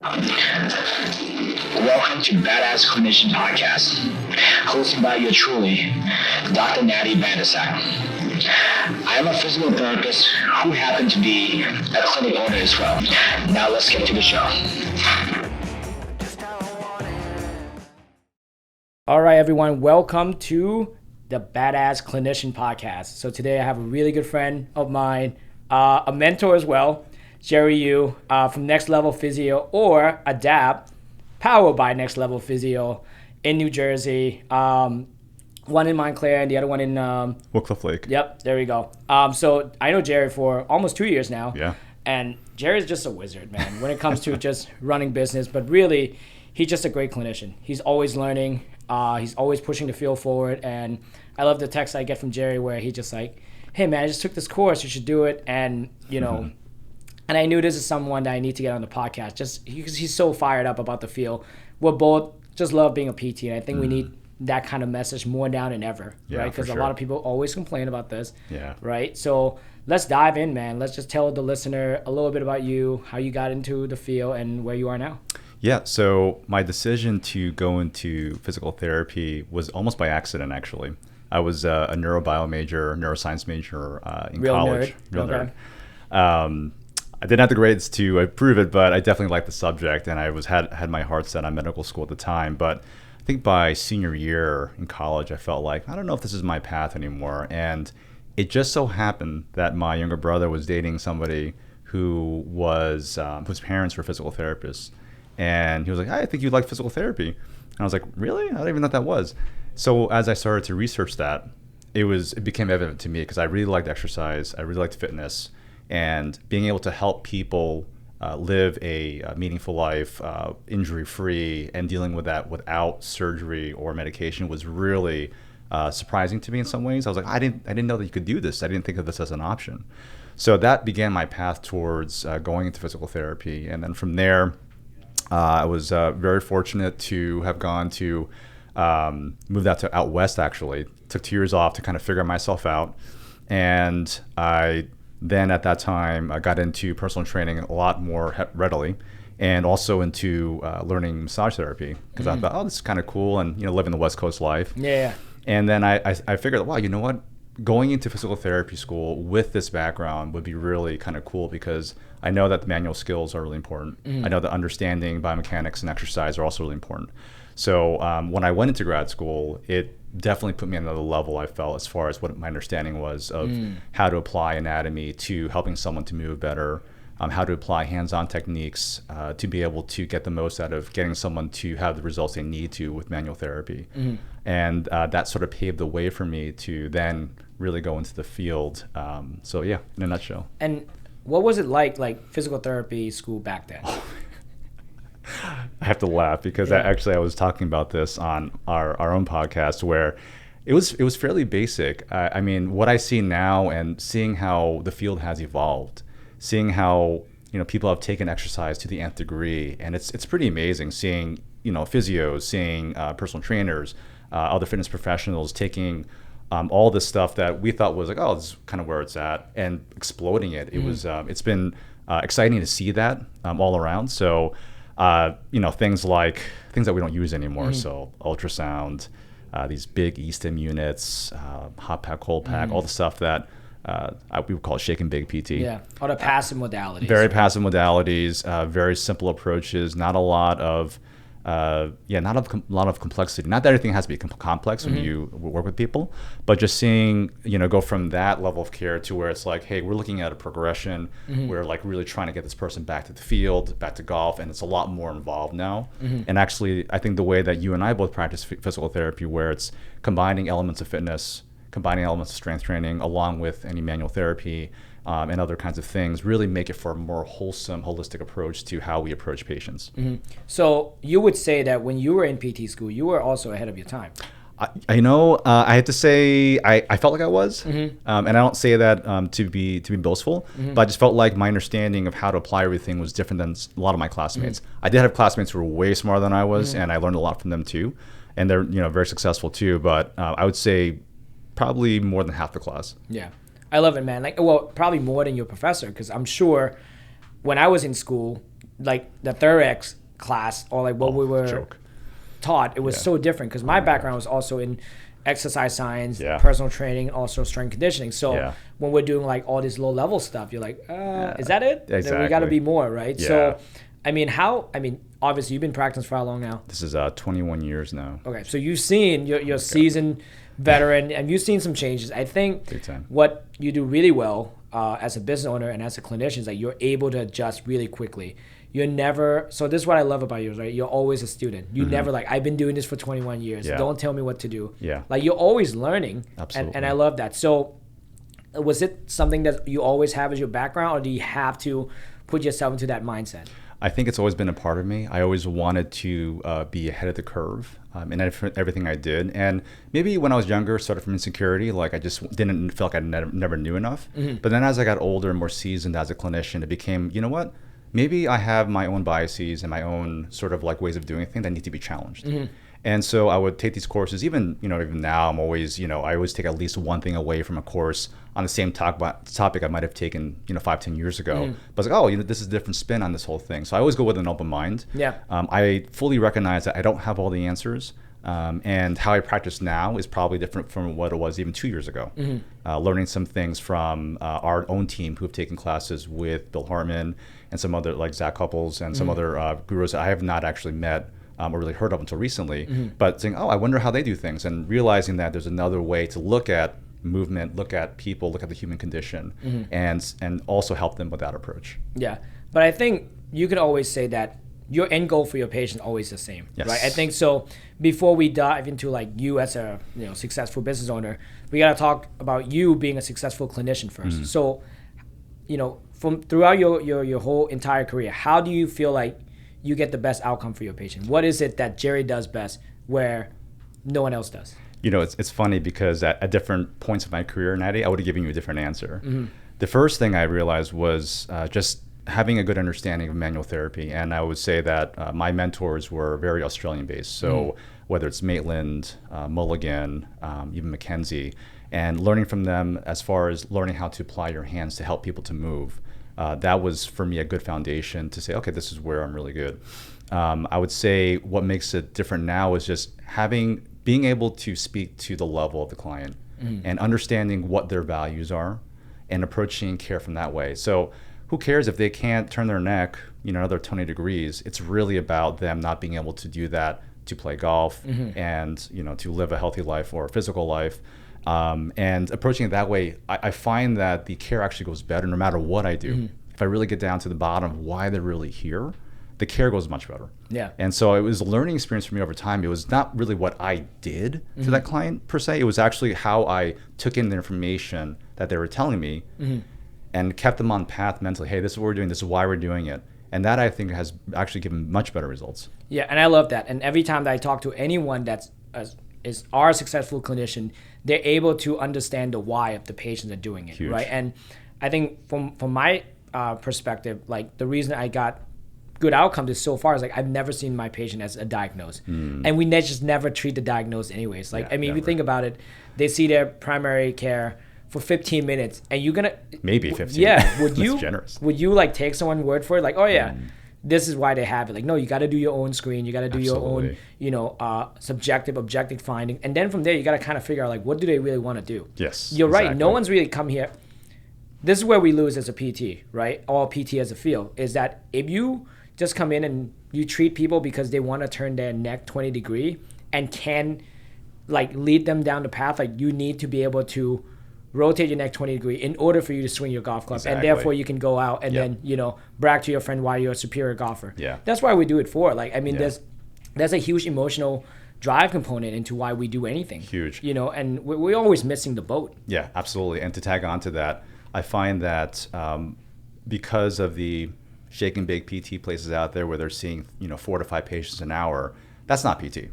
Welcome to Badass Clinician Podcast, hosted by your truly, Dr. Natty Vandersack. I am a physical therapist who happen to be a clinic owner as well. Now let's get to the show. All right, everyone, welcome to the Badass Clinician Podcast. So today I have a really good friend of mine, a mentor as well, Jerry Yu from Next Level Physio or Adapt, powered by Next Level Physio in New Jersey. One in Montclair and the other one in Woodcliff Lake. Yep, there we go. So I know Jerry for almost 2 years now. Yeah. And Jerry's just a wizard, man, when it comes to just running business. But really, he's just a great clinician. He's always learning. He's always pushing the field forward. And I love the text I get from Jerry where he just like, hey, man, I just took this course. You should do it. And, you know, and I knew this is someone that I need to get on the podcast just because he's so fired up about the field. We're both just love being a PT. And I think we need that kind of message more now than ever, right? Because a lot of people always complain about this, right? So let's dive in, man. Let's just tell the listener a little bit about you, how you got into the field and where you are now. Yeah, so my decision to go into physical therapy was almost by accident, actually. I was a neurobio major, neuroscience major in college. Real nerd. I didn't have the grades to prove it, but I definitely liked the subject, and I had my heart set on medical school at the time. But I think by senior year in college, I felt like, I don't know if this is my path anymore. And it just so happened that my younger brother was dating somebody who was whose parents were physical therapists. And he was like, I think you'd like physical therapy. And I was like, really? I don't even know what that was. So as I started to research that, it became evident to me because I really liked exercise. I really liked fitness. And being able to help people live a meaningful life, injury-free, and dealing with that without surgery or medication was really surprising to me in some ways. I was like, I didn't know that you could do this. I didn't think of this as an option. So that began my path towards going into physical therapy. And then from there, I was very fortunate to have gone to moved out west, actually. Took 2 years off to kind of figure myself out. And I then at that time, I got into personal training a lot more readily, and also into learning massage therapy because I thought, oh, this is kind of cool, and living the West Coast life. Yeah. And then I figured, wow, you know what? Going into physical therapy school with this background would be really kind of cool because I know that the manual skills are really important. I know that understanding biomechanics and exercise are also really important. So when I went into grad school, it definitely put me on another level, I felt, as far as what my understanding was of how to apply anatomy to helping someone to move better, how to apply hands-on techniques to be able to get the most out of getting someone to have the results they need to with manual therapy. And that sort of paved the way for me to then really go into the field. So yeah, in a nutshell. And what was it like physical therapy school back then? I have to laugh because I was talking about this on our own podcast where it was fairly basic. I mean, what I see now and seeing how the field has evolved, seeing how people have taken exercise to the nth degree, and it's pretty amazing seeing physios, seeing personal trainers, other fitness professionals taking all this stuff that we thought was like, oh, this is kind of where it's at, and exploding it. It was it's been exciting to see that all around. So. Things that we don't use anymore. So ultrasound, these big e-stim units, hot pack, cold pack, all the stuff that we would call shake and bake PT. Yeah, all the passive modalities. Very passive modalities, very simple approaches, not a lot of complexity. Not that everything has to be complex when you work with people, but just seeing, go from that level of care to where it's like, hey, we're looking at a progression. We're like really trying to get this person back to the field, back to golf, and it's a lot more involved now. And actually, I think the way that you and I both practice physical therapy, where it's combining elements of fitness, combining elements of strength training, along with any manual therapy, and other kinds of things, really make it for a more wholesome, holistic approach to how we approach patients. So you would say that when you were in PT school, you were also ahead of your time. I have to say I felt like I was, and I don't say that to be boastful, but I just felt like my understanding of how to apply everything was different than a lot of my classmates. I did have classmates who were way smarter than I was, and I learned a lot from them too, and they're very successful too. But I would say probably more than half the class. Yeah. I love it, man. Probably more than your professor, because I'm sure when I was in school, like the thorax class or like what we were taught, it was so different because my background was also in exercise science, personal training, also strength conditioning. So when we're doing like all this low level stuff, you're like, is that it? Exactly. Then we got to be more, right? Yeah. So, I mean, obviously you've been practicing for how long now? This is 21 years now. Okay, so you've seen you're seasoned veteran, and you've seen some changes. I think what you do really well as a business owner and as a clinician is that you're able to adjust really quickly. You're never, so this is what I love about you, right? You're always a student. You never like, I've been doing this for 21 years. Don't tell me what to do. Like you're always learning. Absolutely. And I love that. So was it something that you always have as your background, or do you have to put yourself into that mindset? I think it's always been a part of me. I always wanted to be ahead of the curve in everything I did. And maybe when I was younger, started from insecurity, like I just didn't feel like I never knew enough. But then as I got older and more seasoned as a clinician, it became, you know what? Maybe I have my own biases and my own sort of like ways of doing things that need to be challenged. And so I would take these courses, even now I'm always, I always take at least one thing away from a course on the same topic I might have taken, 5-10 years ago. But it's like, this is a different spin on this whole thing. So I always go with an open mind. I fully recognize that I don't have all the answers. And how I practice now is probably different from what it was even 2 years ago. Learning some things from our own team who have taken classes with Bill Hartman and some other like Zach Couples and some other gurus that I have not actually met or really heard of until recently, but saying, I wonder how they do things, and realizing that there's another way to look at movement, look at people, look at the human condition, and also help them with that approach. Yeah, but I think you could always say that your end goal for your patient is always the same, right? I think so. Before we dive into like you as a successful business owner, we got to talk about you being a successful clinician first. So, from throughout your whole entire career, how do you feel like you get the best outcome for your patient? What is it that Jerry does best where no one else does? It's funny because at different points of my career, Natty, I would have given you a different answer. The first thing I realized was just having a good understanding of manual therapy. And I would say that my mentors were very Australian based. So whether it's Maitland, Mulligan, even Mackenzie, and learning from them as far as learning how to apply your hands to help people to move. That was for me a good foundation to say, okay, this is where I'm really good. I would say what makes it different now is just being able to speak to the level of the client and understanding what their values are and approaching care from that way. So who cares if they can't turn their neck, another 20 degrees? It's really about them not being able to do that, to play golf and, to live a healthy life or a physical life. And approaching it that way, I find that the care actually goes better no matter what I do. If I really get down to the bottom of why they're really here, the care goes much better. Yeah. And so it was a learning experience for me over time. It was not really what I did to that client per se. It was actually how I took in the information that they were telling me and kept them on path mentally. Hey, this is what we're doing. This is why we're doing it. And that I think has actually given much better results. Yeah, and I love that. And every time that I talk to anyone that's is our successful clinician, they're able to understand the why of the patients are doing it. Huge. Right? And I think from my perspective, like the reason I got good outcomes is so far is like I've never seen my patient as a diagnosed, and we just never treat the diagnosed anyways. Like if you think about it, they see their primary care for 15 minutes, and you're gonna maybe 15. Yeah, would you? That's generous. Would you like take someone's word for it? Like, oh yeah. This is why they have it. Like, no, you got to do your own screen. You got to do your own, subjective, objective finding. And then from there, you got to kind of figure out, like, what do they really want to do? Yes. You're right. No one's really come here. This is where we lose as a PT, right? All PT as a field is that if you just come in and you treat people because they want to turn their neck 20 degree and can, like, lead them down the path, like, you need to be able to rotate your neck 20 degree in order for you to swing your golf club. Exactly. And therefore you can go out and then, brag to your friend why you're a superior golfer. Yeah. That's why we do it for. Like, I mean, there's a huge emotional drive component into why we do anything. Huge. And we're always missing the boat. Yeah, absolutely. And to tag on to that, I find that because of the shake and bake PT places out there where they're seeing, 4 to 5 patients an hour, that's not PT.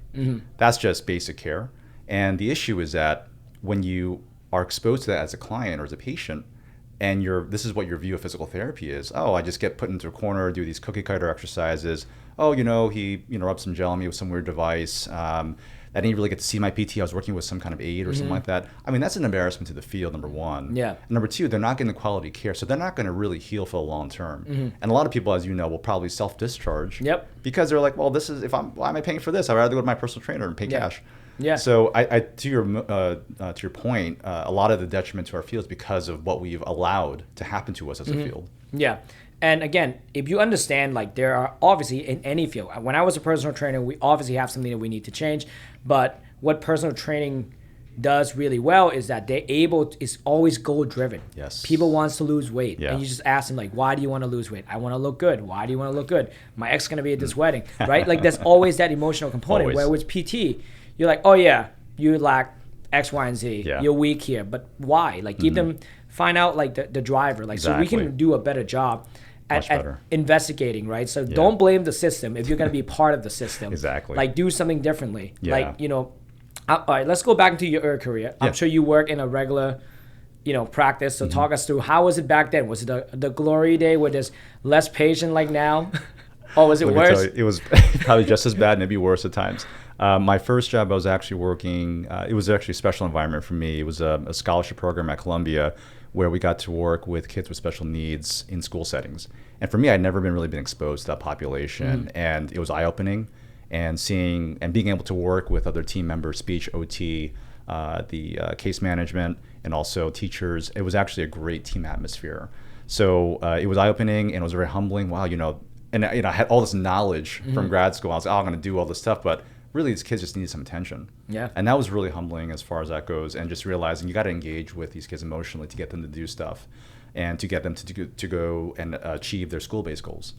That's just basic care. And the issue is that when you are exposed to that as a client or as a patient, and this is what your view of physical therapy is. Oh, I just get put into a corner, do these cookie cutter exercises. Oh, he rubs some gel on me with some weird device. I didn't really get to see my PT. I was working with some kind of aide or something like that. I mean, that's an embarrassment to the field, number one. Yeah. And number two, they're not getting the quality care, so they're not going to really heal for the long term. And a lot of people, as you know, will probably self-discharge. Yep. Because they're like, well, why am I paying for this? I'd rather go to my personal trainer and pay cash. Yeah. So I to your point, a lot of the detriment to our field is because of what we've allowed to happen to us as a field. Yeah. And again, if you understand, like, there are obviously in any field, when I was a personal trainer, we obviously have something that we need to change. But what personal training does really well is that is always goal driven. Yes. People wants to lose weight. Yeah. And you just ask them, like, why do you want to lose weight? I want to look good. Why do you want to look good? My ex is going to be at this wedding, right? Like, there's always that emotional component. Always. Where with PT, you're like, oh yeah, you lack X, Y, and Z. Yeah. You're weak here. But why? Like, give them, find out, like, the driver. Like, so we can do a better job at investigating, right? So don't blame the system if you're going to be part of the system. Exactly. Like, do something differently. Yeah. Like, you know, all right, let's go back into your career. I'm sure you work in a regular, you know, practice. So talk us through, how was it back then? Was it the glory day where there's less patient like now? Or was it worse? It was probably just as bad, maybe worse at times. My first job, I was actually working, it was actually a special environment for me. It was a scholarship program at Columbia where we got to work with kids with special needs in school settings. And for me, I'd never really been exposed to that population. And it was eye-opening, and seeing and being able to work with other team members, speech, OT, the case management, and also teachers. It was actually a great team atmosphere. So it was eye-opening, and it was very humbling. Wow, you know, and I had all this knowledge from grad school. I was like, oh, I'm going to do all this stuff, but really these kids just need some attention. Yeah. And that was really humbling as far as that goes, and just realizing you got to engage with these kids emotionally to get them to do stuff and to get them to go and achieve their school-based goals.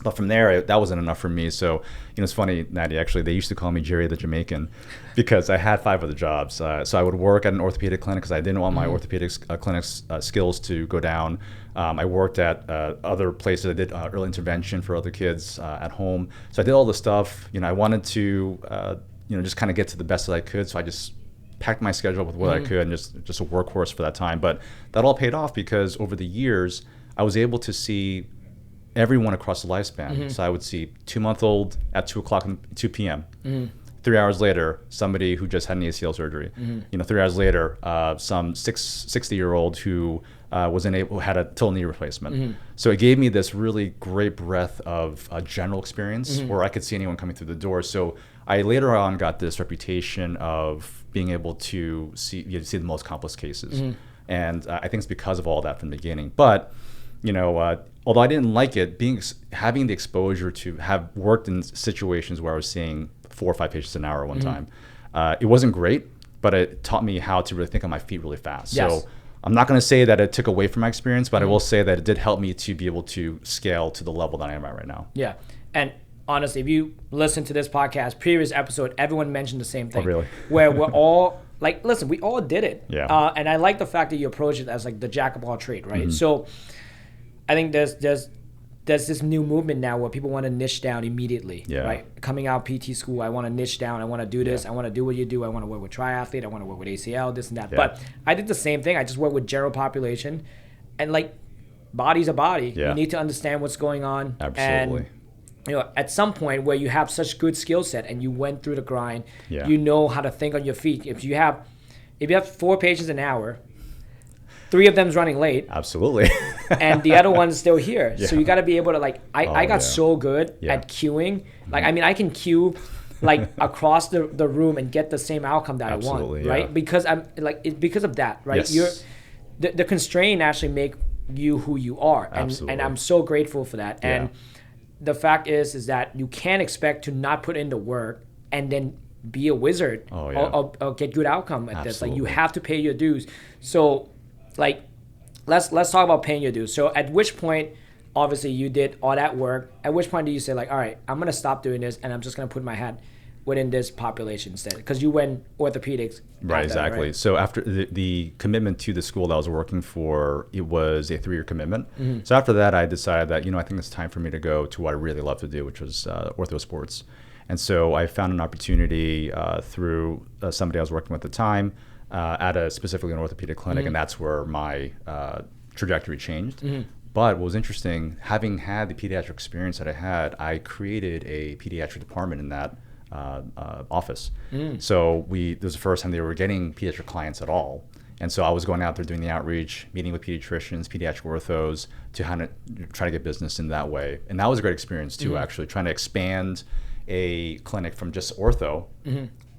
But from there, that wasn't enough for me. So, you know, it's funny, Natty, actually, they used to call me Jerry the Jamaican because I had 5 other jobs. So I would work at an orthopedic clinic because I didn't want my orthopedic clinic's skills to go down. I worked at other places. I did early intervention for other kids at home. So I did all the stuff. You know, I wanted to, you know, just kind of get to the best that I could. So I just packed my schedule with what I could and just a workhorse for that time. But that all paid off because over the years, I was able to see everyone across the lifespan. So I would see 2-month-old at 2 p.m. 3 hours later, somebody who just had an ACL surgery. You know, 3 hours later, some 60-year-old who who had a total knee replacement. So it gave me this really great breadth of general experience where I could see anyone coming through the door. So I later on got this reputation of being able to see the most complex cases. And I think it's because of all that from the beginning. But, you know, although I didn't like it, having the exposure to have worked in situations where I was seeing 4 or 5 patients an hour at one time, it wasn't great, but it taught me how to really think on my feet really fast. Yes. So I'm not going to say that it took away from my experience, but I will say that it did help me to be able to scale to the level that I am at right now. Yeah. And honestly, if you listen to this podcast, previous episode, everyone mentioned the same thing. Oh, really? Where we're all like, listen, we all did it. Yeah. And I like the fact that you approach it as like the jack of all trade, right? So I think there's this new movement now where people want to niche down immediately, right? Coming out PT school, I want to niche down. I want to do this. I want to do what you do. I want to work with triathlete. I want to work with ACL, this and that. But I did the same thing. I just work with general population, and like, body's a body. You need to understand what's going on. Absolutely. And, you know, at some point where you have such good skill set and you went through the grind, you know how to think on your feet. If you have 4 patients an hour, 3 of them's running late. Absolutely. And the other one's still here. So you got to be able to, like, I got so good at queuing. Like, I mean, I can queue like across the room and get the same outcome that I want, right? Because I'm like, it's because of that, right? Yes. The constraint actually make you who you are. And I'm so grateful for that. And the fact is that you can't expect to not put in the work and then be a wizard or get good outcome at this. Like, you have to pay your dues. So, like, let's talk about paying your dues. So at which point, obviously, you did all that work. At which point do you say, like, all right, I'm going to stop doing this and I'm just going to put my hat within this population instead? Because you went orthopedics. Right, exactly. Right? So after the commitment to the school that I was working for, it was a 3-year commitment. So after that, I decided that, you know, I think it's time for me to go to what I really love to do, which was ortho sports. And so I found an opportunity through somebody I was working with at the time, at specifically an orthopedic clinic, and that's where my trajectory changed. But what was interesting, having had the pediatric experience that I had, I created a pediatric department in that office. So this was the first time they were getting pediatric clients at all. And so I was going out there doing the outreach, meeting with pediatricians, pediatric orthos to try to get business in that way. And that was a great experience too, actually, trying to expand a clinic from just ortho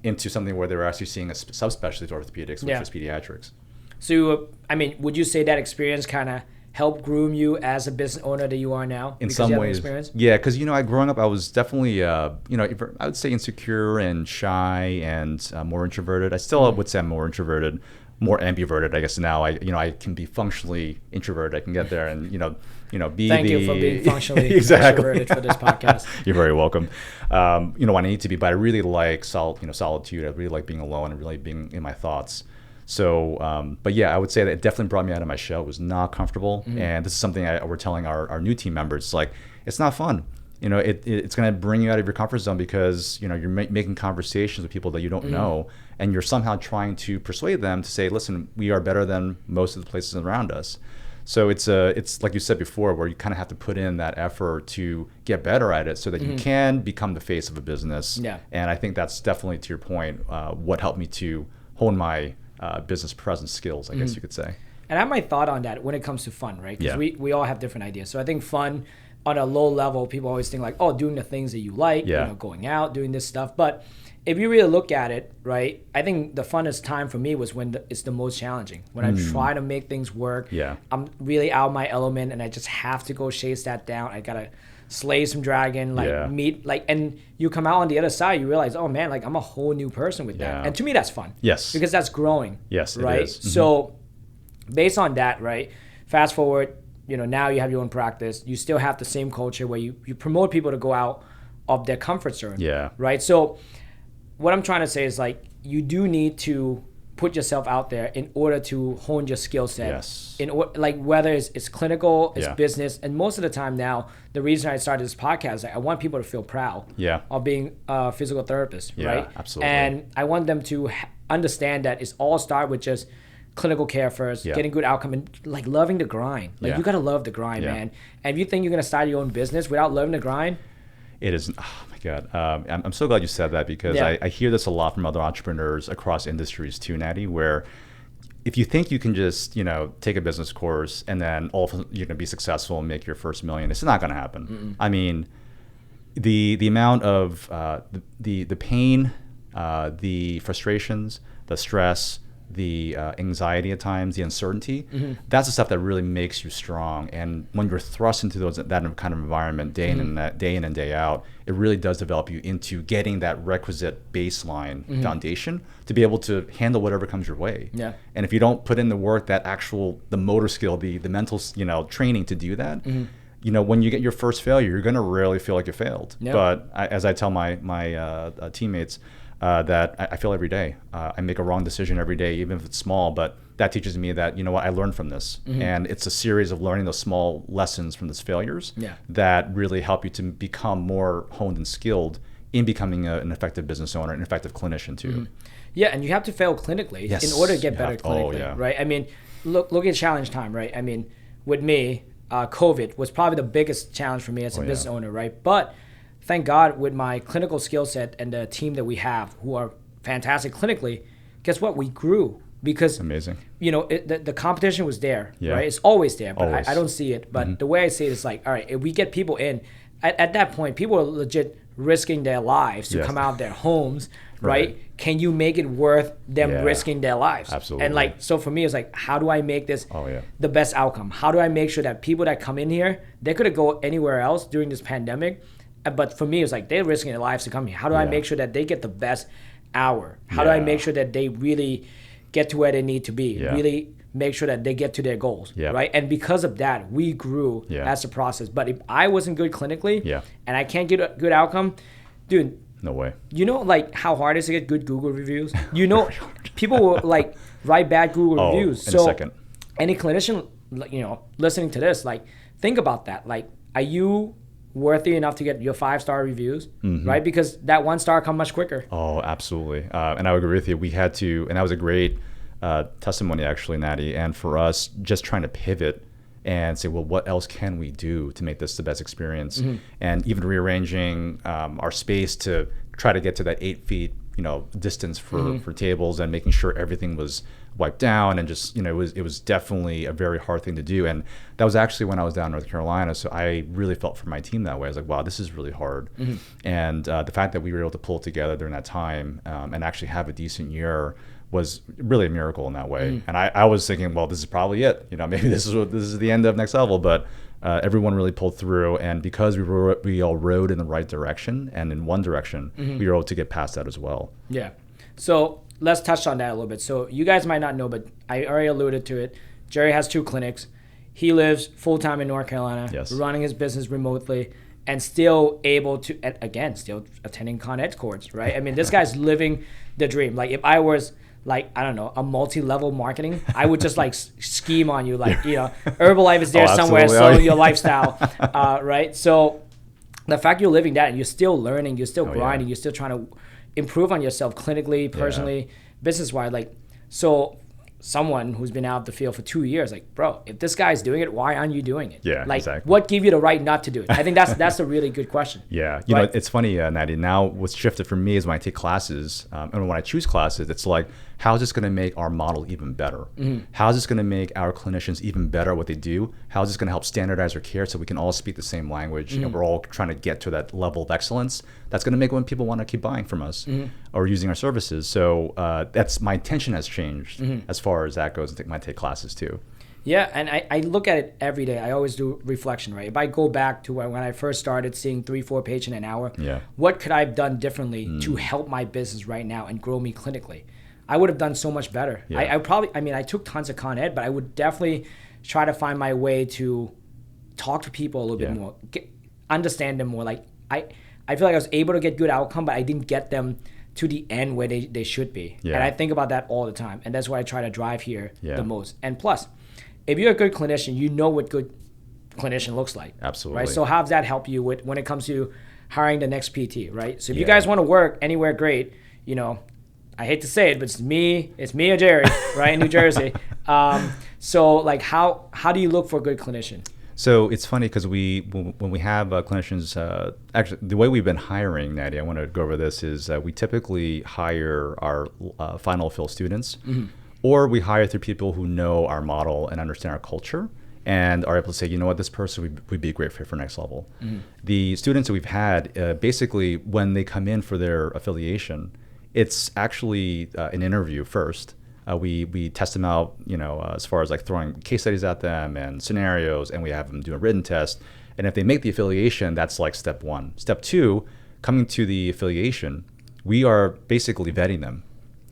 into something where they were actually seeing a subspecialty orthopedics, which is pediatrics. So, I mean, would you say that experience kind of helped groom you as a business owner that you are now? In some ways, yeah, because growing up, I was definitely, I would say insecure and shy and more introverted. I still would say I'm more introverted, more ambiverted, I guess. Now I can be functionally introverted. I can get there and be. Thank you for being functionally exactly. extroverted for this podcast. You're very welcome. When I need to be, but I really like solitude. I really like being alone and really being in my thoughts. So, but yeah, I would say that it definitely brought me out of my shell. It was not comfortable, and this is something we're telling our new team members. It's like it's not fun. It's going to bring you out of your comfort zone because you're making conversations with people that you don't know, and you're somehow trying to persuade them to say, listen, we are better than most of the places around us. So it's like you said before, where you kind of have to put in that effort to get better at it so that you can become the face of a business. Yeah. And I think that's definitely, to your point, what helped me to hone my business presence skills, I guess you could say. And I have my thought on that when it comes to fun, right? Because we all have different ideas. So I think fun on a low level, people always think like, oh, doing the things that you like, going out, doing this stuff. But if you really look at it, right, I think the funnest time for me was when it's the most challenging. When I try to make things work, I'm really out of my element and I just have to go chase that down. I got to slay some dragon, meet, and you come out on the other side, you realize, oh man, I'm a whole new person with that. And to me, that's fun. Yes. Because that's growing. Yes, right? It is. So based on that, right, fast forward, now you have your own practice. You still have the same culture where you promote people to go out of their comfort zone. Yeah. Right? So what I'm trying to say is you do need to put yourself out there in order to hone your skill set. Yes. Whether it's clinical, it's business, and most of the time now, the reason I started this podcast is I want people to feel proud of being a physical therapist, right? Absolutely. And I want them to understand that it's all start with just clinical care first, getting good outcome, and loving the grind. You gotta love the grind, man. And if you think you're gonna start your own business without loving the grind, it is. Oh my God, I'm so glad you said that because I hear this a lot from other entrepreneurs across industries too, Natty, where if you think you can just take a business course and then all of a sudden you're gonna be successful and make your first $1 million, it's not gonna happen. I mean, the amount of the pain, the frustrations, the stress, the anxiety at times, the uncertainty, that's the stuff that really makes you strong. And when you're thrust into that kind of environment day in and day out, it really does develop you into getting that requisite baseline foundation to be able to handle whatever comes your way. Yeah. And if you don't put in the work, the motor skill, the mental training to do that, when you get your first failure, you're going to rarely feel like you failed. Yeah. But as I tell my teammates, that I feel every day. I make a wrong decision every day, even if it's small, but that teaches me that, I learned from this. And it's a series of learning those small lessons from those failures that really help you to become more honed and skilled in becoming an effective business owner, an effective clinician too. Yeah, and you have to fail clinically in order to get better clinically, right? I mean, look at challenge time, right? I mean, with me, COVID was probably the biggest challenge for me as a business owner, right? But thank God with my clinical skill set and the team that we have who are fantastic clinically, guess what? We grew because amazing. The competition was there, right? It's always there, but I don't see it. But the way I see it is all right, if we get people in, at that point, people are legit risking their lives to come out of their homes, right? Can you make it worth them risking their lives? Absolutely. And so for me, it's how do I make this the best outcome? How do I make sure that people that come in here, they could have go anywhere else during this pandemic, but for me, it's they're risking their lives to come here. How do I make sure that they get the best hour? How do I make sure that they really get to where they need to be? Really make sure that they get to their goals, right? And because of that, we grew as a process. But if I wasn't good clinically and I can't get a good outcome, dude, no way. How hard it is to get good Google reviews? People will write bad Google reviews. In a second. Any clinician, listening to this, think about that. Are you worthy enough to get your 5-star reviews, right? Because that 1 star come much quicker. Oh, absolutely. And I would agree with you. We had to, and that was a great testimony actually, Natty. And for us, just trying to pivot and say, well, what else can we do to make this the best experience? And even rearranging our space to try to get to that 8 feet, distance for tables, and making sure everything was wiped down, and just, it was definitely a very hard thing to do. And that was actually when I was down in North Carolina. So I really felt for my team that way. I was like, wow, this is really hard. And the fact that we were able to pull it together during that time and actually have a decent year was really a miracle in that way. And I was thinking, well, this is probably it. Maybe this is the end of Next Level, but everyone really pulled through, and because we all rode in the right direction and in one direction, we were able to get past that as well. Yeah. So let's touch on that a little bit. So you guys might not know, but I already alluded to it. Jerry has 2 clinics. He lives full-time in North Carolina, running his business remotely, and still able to, again, still attending Con Ed courses, right? I mean, this guy's living the dream. Like, if I was, like, I don't know, a multi-level marketing, I would just like scheme on you, like, Herbalife is there somewhere selling your lifestyle, right? So the fact you're living that and you're still learning, you're still grinding, you're still trying to improve on yourself clinically, personally, business-wise, like, so someone who's been out of the field for 2 years, like, bro, if this guy's doing it, why aren't you doing it? Yeah, like, exactly. What gave you the right not to do it? I think that's a really good question. Yeah, it's funny, Natty. Now, what's shifted for me is when I take classes, and when I choose classes, it's like, how is this going to make our model even better? How is this going to make our clinicians even better at what they do? How is this going to help standardize our care so we can all speak the same language and we're all trying to get to that level of excellence? That's going to make when people want to keep buying from us or using our services. So that's my intention has changed as far as that goes. I think I take classes too. Yeah, and I look at it every day. I always do reflection, right? If I go back to when I first started seeing 3-4 patients an hour, what could I have done differently to help my business right now and grow me clinically? I would have done so much better. I took tons of Con Ed, but I would definitely try to find my way to talk to people a little bit more, understand them more. Like, I feel like I was able to get good outcome, but I didn't get them to the end where they should be. And I think about that all the time. And that's why I try to drive here the most. And plus, if you're a good clinician, you know what good clinician looks like. Absolutely. Right? So how does that help you when it comes to hiring the next PT, right? So if you guys want to work anywhere, great. I hate to say it, but it's me or Jerry, right, in New Jersey. So like, how do you look for a good clinician? So it's funny because when we have clinicians, actually the way we've been hiring, Natty, I want to go over this, is we typically hire our final fill students, or we hire through people who know our model and understand our culture and are able to say, you know what, this person would be a great fit for Next Level. The students that we've had, basically when they come in for their affiliation, it's actually an interview first. We test them out, as far as like throwing case studies at them and scenarios, and we have them do a written test. And if they make the affiliation, that's like step 1. Step 2, coming to the affiliation, we are basically vetting them.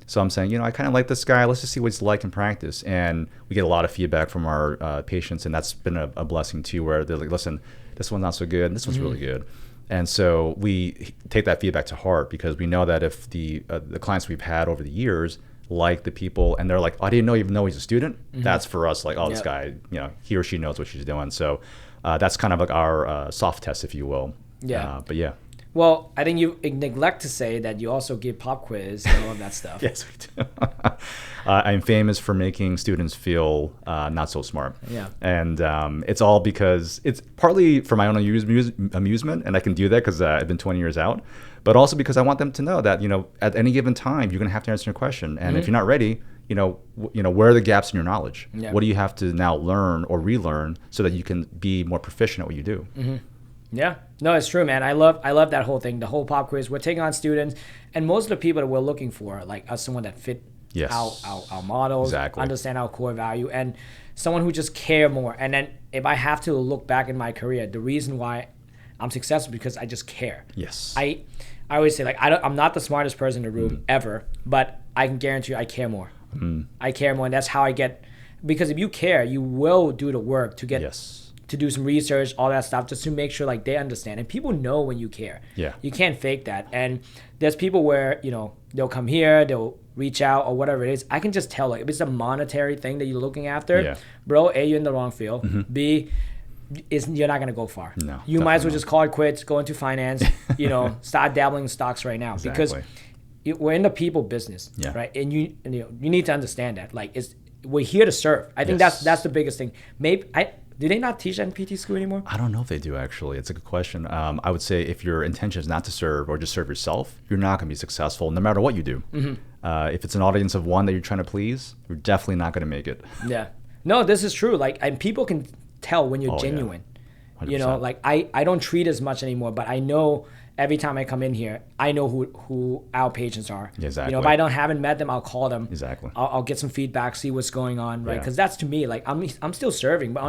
So I'm saying, I kind of like this guy. Let's just see what he's like in practice. And we get a lot of feedback from our patients, and that's been a blessing too, where they're like, listen, this one's not so good, and this one's really good. And so we take that feedback to heart, because we know that if the clients we've had over the years like the people, and they're like, oh, I didn't even know he's a student. That's for us, like, oh, this guy, he or she knows what she's doing. So that's kind of like our soft test, if you will. But yeah. Well, I think you neglect to say that you also give pop quiz and all of that stuff. Yes, we do. I'm famous for making students feel not so smart. Yeah. And it's all because it's partly for my own amusement, and I can do that because I've been 20 years out, but also because I want them to know that, at any given time, you're going to have to answer a question. And if you're not ready, where are the gaps in your knowledge? Yeah. What do you have to now learn or relearn so that you can be more proficient at what you do? Yeah, no, it's true, man. I love that whole thing, the whole pop quiz. We're taking on students, and most of the people that we're looking for, like, are someone that fit our models, understand our core value, and someone who just care more. And then if I have to look back in my career, the reason why I'm successful is because I just care. Yes. I always say, like, I'm not the smartest person in the room ever, but I can guarantee you I care more. I care more, and that's how I get. Because if you care, you will do the work to get. Yes. To do some research, all that stuff, just to make sure like they understand. And people know when you care. Yeah. You can't fake that. And there's people where, they'll come here, they'll reach out or whatever it is. I can just tell, like, if it's a monetary thing that you're looking after, bro, A, you're in the wrong field. B, you're not going to go far. No, you might as well just call it quits, go into finance, start dabbling in stocks right now. Because we're in the people business, right? And you need to understand that. Like, we're here to serve. I think that's the biggest thing. Maybe Do they not teach that in PT school anymore? I don't know if they do, actually. It's a good question. I would say if your intention is not to serve or just serve yourself, you're not going to be successful no matter what you do. If it's an audience of one that you're trying to please, you're definitely not going to make it. Yeah. No, this is true. Like, and people can tell when you're genuine. Yeah. You know, like I don't treat as much anymore, but I know every time I come in here, I know who our patients are. Exactly. You know, if I haven't met them, I'll call them. Exactly. I'll get some feedback, see what's going on, right? Because that's to me, like I'm still serving, but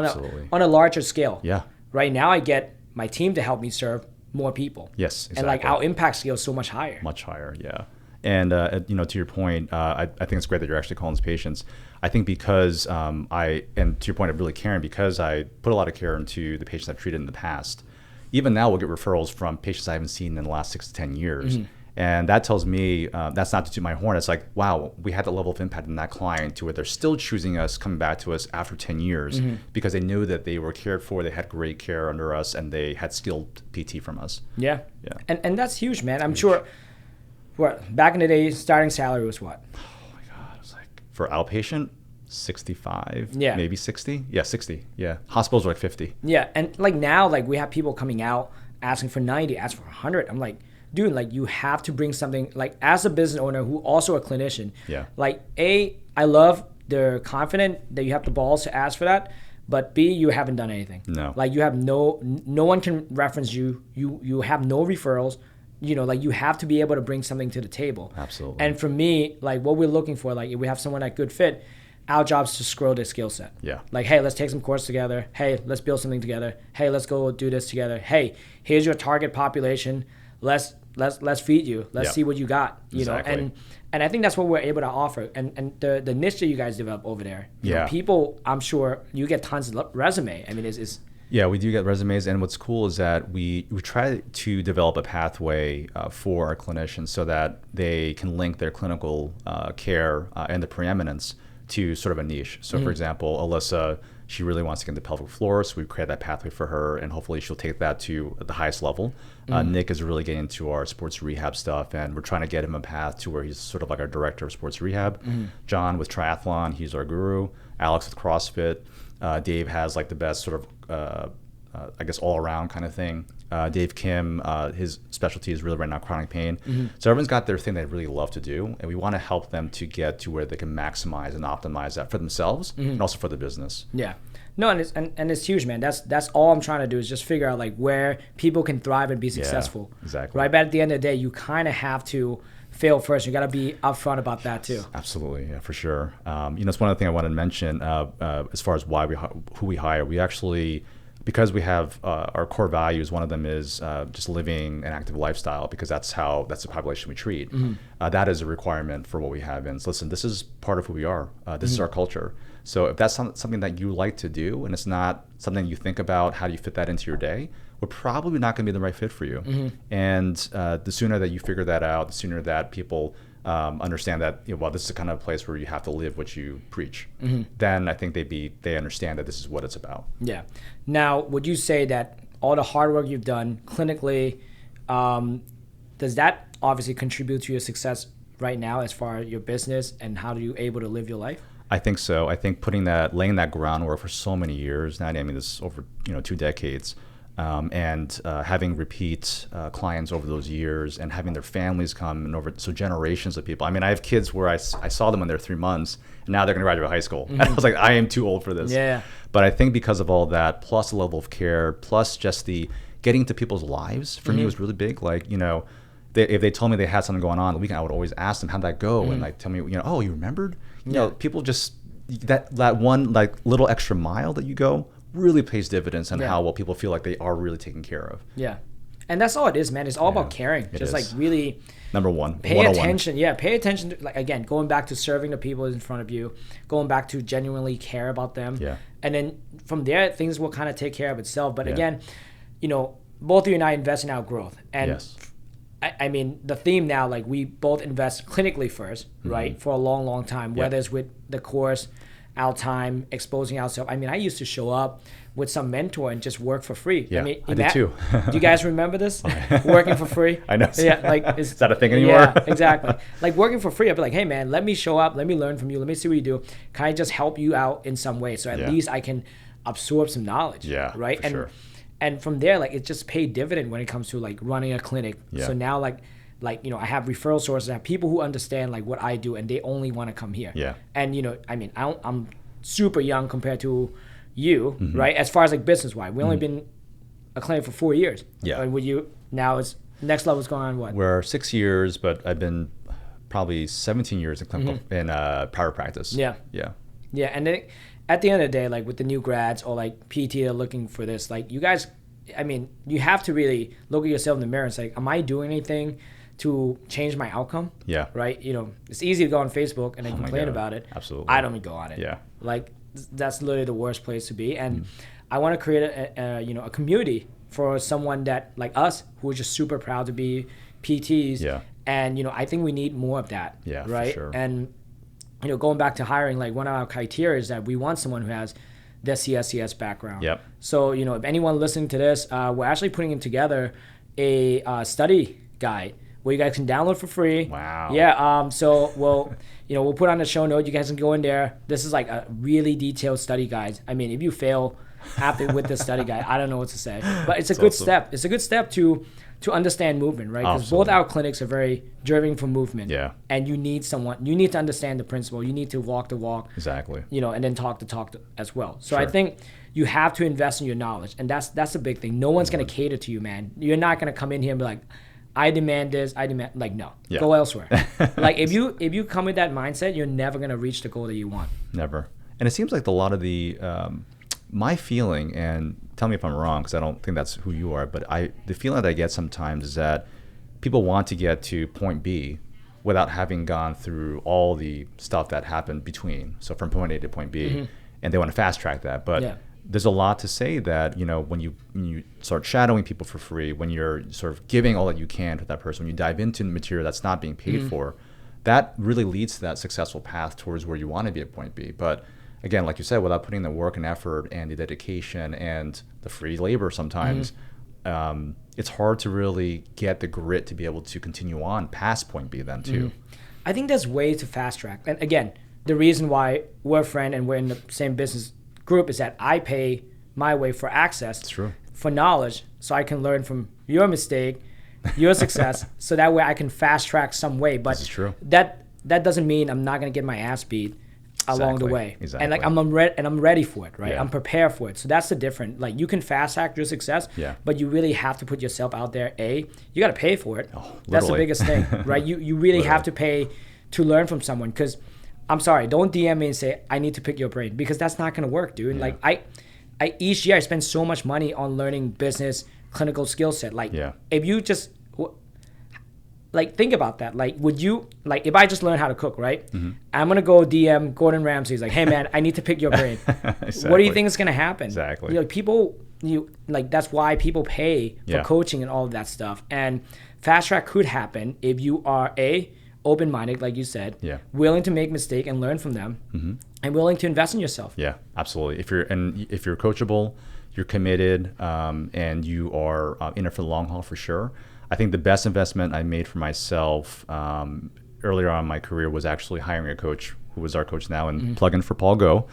on a larger scale. Yeah. Right now, I get my team to help me serve more people. Yes, exactly. And like our impact scale is so much higher. Much higher, yeah. And you know, to your point, I think it's great that you're actually calling these patients. I think because and to your point of really caring, because I put a lot of care into the patients I've treated in the past. Even now, we'll get referrals from patients I haven't seen in the last 6 to 10 years. And that tells me, that's not to toot my horn. It's like, wow, we had the level of impact in that client to where they're still choosing us, coming back to us after 10 years because they knew that they were cared for, they had great care under us, and they had skilled PT from us. Yeah. And that's huge, man. I'm sure, back in the day, starting salary was what? Oh my God, it was like, for outpatient, 65, maybe 60. Yeah, 60. Yeah. Hospitals are like 50. Yeah. And like now, like we have people coming out asking for 90, asking for 100. I'm like, dude, like you have to bring something, like as a business owner who also a clinician, like I love the confident that you have the balls to ask for that, but B, you haven't done anything. No. Like you have no one can reference you. You have no referrals. You know, like you have to be able to bring something to the table. Absolutely. And for me, like what we're looking for, like if we have someone that good fit, our job is to grow their skill set. Yeah. Like, hey, let's take some course together. Hey, let's build something together. Hey, let's go do this together. Hey, here's your target population. Let's feed you. Let's see what you got. You know, and I think that's what we're able to offer. And the niche that you guys develop over there. You know, people, I'm sure you get tons of resume. I mean, it's yeah, we do get resumes, and what's cool is that we try to develop a pathway for our clinicians so that they can link their clinical care and the preeminence to sort of a niche. So for example, Alyssa, she really wants to get into pelvic floor, so we create that pathway for her, and hopefully she'll take that to the highest level. Nick is really getting into our sports rehab stuff, and we're trying to get him a path to where he's sort of like our director of sports rehab. John with triathlon, he's our guru. Alex with CrossFit. Dave has like the best sort of, I guess, all around kind of thing. Dave Kim, his specialty is really right now chronic pain. So everyone's got their thing they really love to do, and we want to help them to get to where they can maximize and optimize that for themselves and also for the business. Yeah. No, and it's huge, man. That's all I'm trying to do is just figure out like where people can thrive and be successful. Yeah, exactly. Right, but at the end of the day, you kind of have to fail first. You got to be upfront about that too. Absolutely, yeah, for sure. You know, it's one other thing I wanted to mention as far as why who we hire. We actually, because we have our core values, one of them is just living an active lifestyle, because that's the population we treat. That is a requirement for what we have. And so listen, this is part of who we are. This is our culture. So if that's something that you like to do, and it's not something you think about, how do you fit that into your day, we're probably not going to be the right fit for you. And the sooner that you figure that out, the sooner that people understand that, you know, well, this is the kind of place where you have to live what you preach, then I think they understand that this is what it's about. Yeah. Now, would you say that all the hard work you've done clinically, does that obviously contribute to your success right now as far as your business, and how are you able to live your life? I think so. I think laying that groundwork for so many years now, I mean, this is over 2 decades, and having repeat clients over those years, and having their families come, and over so generations of people. I mean, I have kids where I saw them when they're 3 months, and now they're going to graduate high school. And I was like, I am too old for this. Yeah. But I think because of all that, plus the level of care, plus just the getting into people's lives, for me was really big. Like, if they told me they had something going on the weekend, I would always ask them, how'd that go? And like, tell me, oh, you remembered? People just, that one like little extra mile that you go really pays dividends on how well people feel like they are really taken care of. Yeah. And that's all it is, man. It's all about caring. Just like really number one. Pay attention. Yeah, pay attention to, like, again, going back to serving the people in front of you, going back to genuinely care about them. Yeah. And then from there, things will kind of take care of itself. But again, both of you and I invest in our growth. And I mean, the theme now, like, we both invest clinically first, right, for a long, long time, whether it's with the course, our time, exposing ourselves. I mean, I used to show up with some mentor and just work for free. Yeah, I mean, I did too. Do you guys remember this? Working for free? I know. Yeah, like, is that a thing anymore? Yeah, exactly. Like, working for free, I'd be like, hey, man, let me show up, let me learn from you, let me see what you do. Can I just help you out in some way? So at least I can absorb some knowledge. Yeah, right. For sure. And from there, like, it just paid dividend when it comes to like running a clinic. Yeah. So now like I have referral sources, I have people who understand like what I do, and they only want to come here. Yeah. And I mean, I'm super young compared to you, right? As far as like business wise, we only been a clinic for 4 years. Yeah. And with you now, it's next level's going on what? We're 6 years, but I've been probably 17 years in clinical in private practice. Yeah. Yeah. Yeah, and then at the end of the day, like with the new grads or like PT that are looking for this, like you guys, I mean, you have to really look at yourself in the mirror and say, am I doing anything to change my outcome? Yeah. Right? It's easy to go on Facebook and then complain God. about it. Absolutely. I don't even go on it. Yeah. Like that's literally the worst place to be. And I want to create a community for someone that like us who are just super proud to be PTs. Yeah. And I think we need more of that. Yeah, for right. sure. And going back to hiring, like one of our criteria is that we want someone who has the CSCS background. Yep. So if anyone listening to this, we're actually putting together a study guide where you guys can download for free. Wow. Yeah. So we'll put on the show note. You guys can go in there. This is like a really detailed study guide. I mean, if you fail with this study guide, I don't know what to say. But it's a good step. It's a good step to understand movement, right? Because both our clinics are very driven for movement. Yeah. And you need to understand the principle. You need to walk the walk. Exactly. And then talk the talk as well. So Sure. I think you have to invest in your knowledge, and that's a big thing. No one's going to cater to you, man. You're not going to come in here and be like, I demand this, like, no. Yeah. Go elsewhere. Like if you come with that mindset, you're never going to reach the goal that you want. Never. And it seems like a lot of the my feeling, and tell me if I'm wrong, because I don't think that's who you are, but the feeling that I get sometimes is that people want to get to point B without having gone through all the stuff that happened between. So from point A to point B, and they want to fast track that. But there's a lot to say that, when you start shadowing people for free, when you're sort of giving all that you can to that person, when you dive into material that's not being paid for, that really leads to that successful path towards where you want to be at point B. But again, like you said, without putting the work and effort and the dedication and the free labor sometimes, it's hard to really get the grit to be able to continue on past point B then too. I think there's ways to fast track. And again, the reason why we're a friend and we're in the same business group is that I pay my way for access. That's true. For knowledge, so I can learn from your mistake, your success, so that way I can fast track some way. But This is true. That doesn't mean I'm not going to get my ass beat along the way. Exactly. And like I'm ready for it, right? Yeah. I'm prepared for it. So that's the difference. Like you can fast track your success, but you really have to put yourself out there. You got to pay for it. That's the biggest thing, right? You really have to pay to learn from someone. Because I'm sorry, don't DM me and say I need to pick your brain, because that's not going to work, dude. Like I each year I spend so much money on learning business, clinical skill set. Like if you just like think about that. Like would you, like if I just learn how to cook, right? I'm gonna go DM Gordon Ramsay. He's like, hey man, I need to pick your brain. Exactly. What do you think is gonna happen? Exactly. People, that's why people pay for coaching and all of that stuff. And fast track could happen if you are open-minded, like you said, willing to make mistakes and learn from them, and willing to invest in yourself. Yeah, absolutely. If you're coachable, you're committed, and you are in it for the long haul for sure. I think the best investment I made for myself earlier on in my career was actually hiring a coach who was our coach now, and plug in for Paul Go.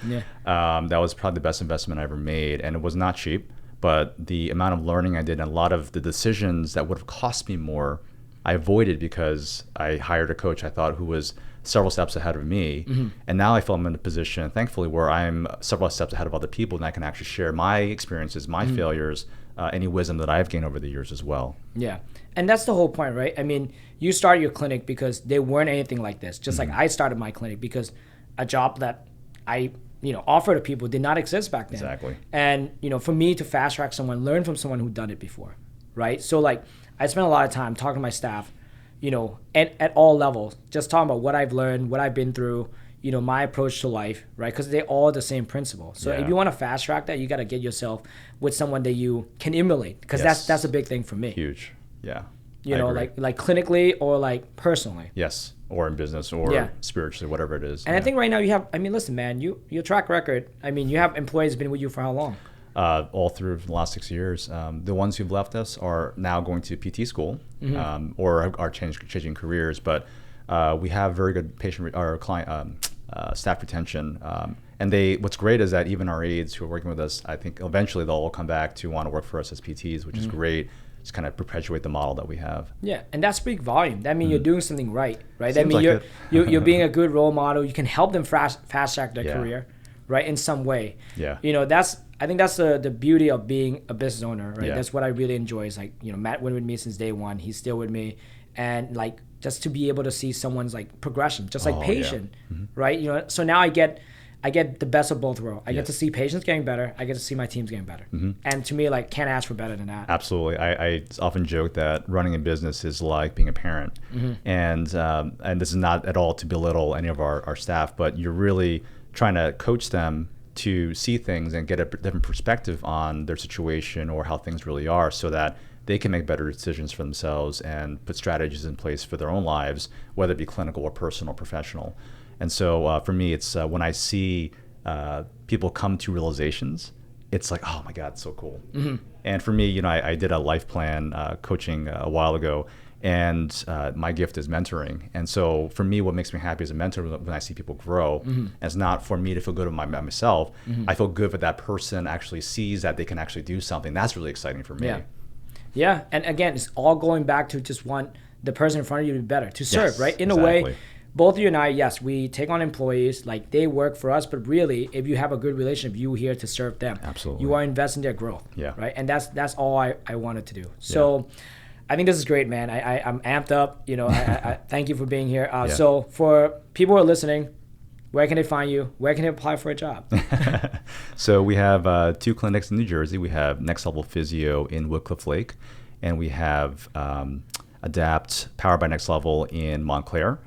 That was probably the best investment I ever made, and it was not cheap, but the amount of learning I did and a lot of the decisions that would have cost me more, I avoided because I hired a coach I thought who was several steps ahead of me. And now I feel I'm in a position, thankfully, where I'm several steps ahead of other people, and I can actually share my experiences, my failures, any wisdom that I've gained over the years as well. Yeah. And that's the whole point, right? I mean, you started your clinic because there weren't anything like this. Just like I started my clinic because a job that I offer to people did not exist back then. Exactly. And, for me to fast track someone, learn from someone who'd done it before, right? So like I spent a lot of time talking to my staff, at all levels, just talking about what I've learned, what I've been through, my approach to life, right? Because they're all the same principle. So if you want to fast track that, you got to get yourself with someone that you can emulate, because that's a big thing for me. Huge. Yeah. Like clinically or like personally. Yes. Or in business or spiritually, whatever it is. And I think right now you have, listen, man, your track record, you have employees been with you for how long? All through the last 6 years. The ones who've left us are now going to PT school, or are changing careers. But we have very good client staff retention, And what's great is that even our aides who are working with us, I think eventually they'll all come back to want to work for us as PTs, which is great. Just kind of perpetuate the model that we have. Yeah, and that speaks volume. That means you're doing something right? That Seems means like you're being a good role model. You can help them fast track their career, right, in some way. Yeah. I think that's the beauty of being a business owner, right? Yeah. That's what I really enjoy. Is like, Matt went with me since day one. He's still with me, and like just to be able to see someone's like progression, just like patient, right? So now I get the best of both worlds. I get to see patients getting better. I get to see my teams getting better. And to me, like, can't ask for better than that. Absolutely. I often joke that running a business is like being a parent. And this is not at all to belittle any of our staff, but you're really trying to coach them to see things and get a different perspective on their situation or how things really are, so that they can make better decisions for themselves and put strategies in place for their own lives, whether it be clinical or personal or professional. And so for me, it's when I see people come to realizations, it's like, oh my God, it's so cool. And for me, I did a life plan coaching a while ago, and my gift is mentoring. And so for me, what makes me happy as a mentor when I see people grow, and it's not for me to feel good about myself. I feel good that that person actually sees that they can actually do something. That's really exciting for me. Yeah. And again, it's all going back to just want the person in front of you to be better, to serve, right? In a way, both you and I, yes, we take on employees, like they work for us, but really, if you have a good relationship, you're here to serve them. Absolutely. You are investing in their growth, right? And that's all I wanted to do. So I think this is great, man. I'm amped up. I thank you for being here. So for people who are listening, where can they find you? Where can they apply for a job? So we have 2 clinics in New Jersey. We have Next Level Physio in Woodcliff Lake, and we have Adapt Powered by Next Level in Montclair.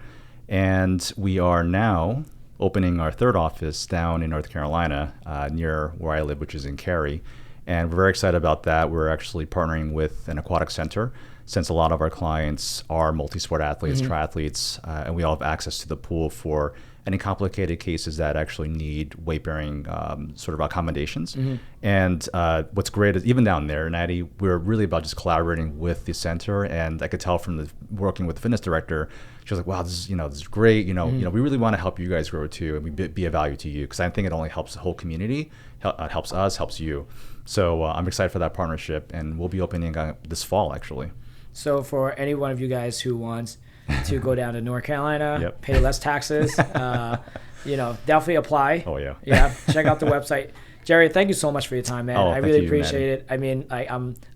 And we are now opening our 3rd office down in North Carolina, near where I live, which is in Cary. And we're very excited about that. We're actually partnering with an aquatic center, since a lot of our clients are multi-sport athletes, triathletes, and we all have access to the pool for any complicated cases that actually need weight-bearing sort of accommodations. And what's great is even down there, Natty, we're really about just collaborating with the center. And I could tell from the working with the fitness director, she was like, "Wow, this is great. We really want to help you guys grow too, and we be a value to you, because I think it only helps the whole community, helps us, helps you." So I'm excited for that partnership, and we'll be opening this fall actually. So for any one of you guys who wants to go down to North Carolina, pay less taxes, definitely apply. Oh yeah. Yeah. Check out the website. Jerry, thank you so much for your time, man. Oh, I really appreciate it. I mean,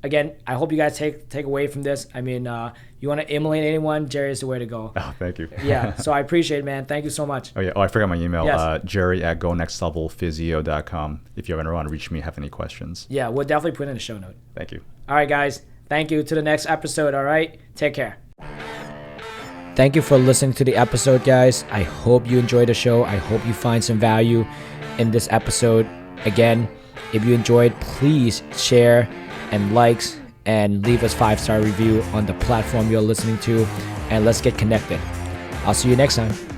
again, I hope you guys take away from this. I mean, you want to emulate anyone, Jerry is the way to go. Oh, thank you. Yeah. So I appreciate it, man. Thank you so much. Oh yeah. Oh, I forgot my email. Yes. Jerry@gonextlevelphysio.com. If you ever want to reach me, have any questions. Yeah, we'll definitely put it in the show note. Thank you. All right, guys. Thank you. To the next episode. All right. Take care. Thank you for listening to the episode, guys. I hope you enjoyed the show. I hope you find some value in this episode. Again, if you enjoyed, please share and likes and leave us 5-star review on the platform you're listening to, and let's get connected. I'll see you next time.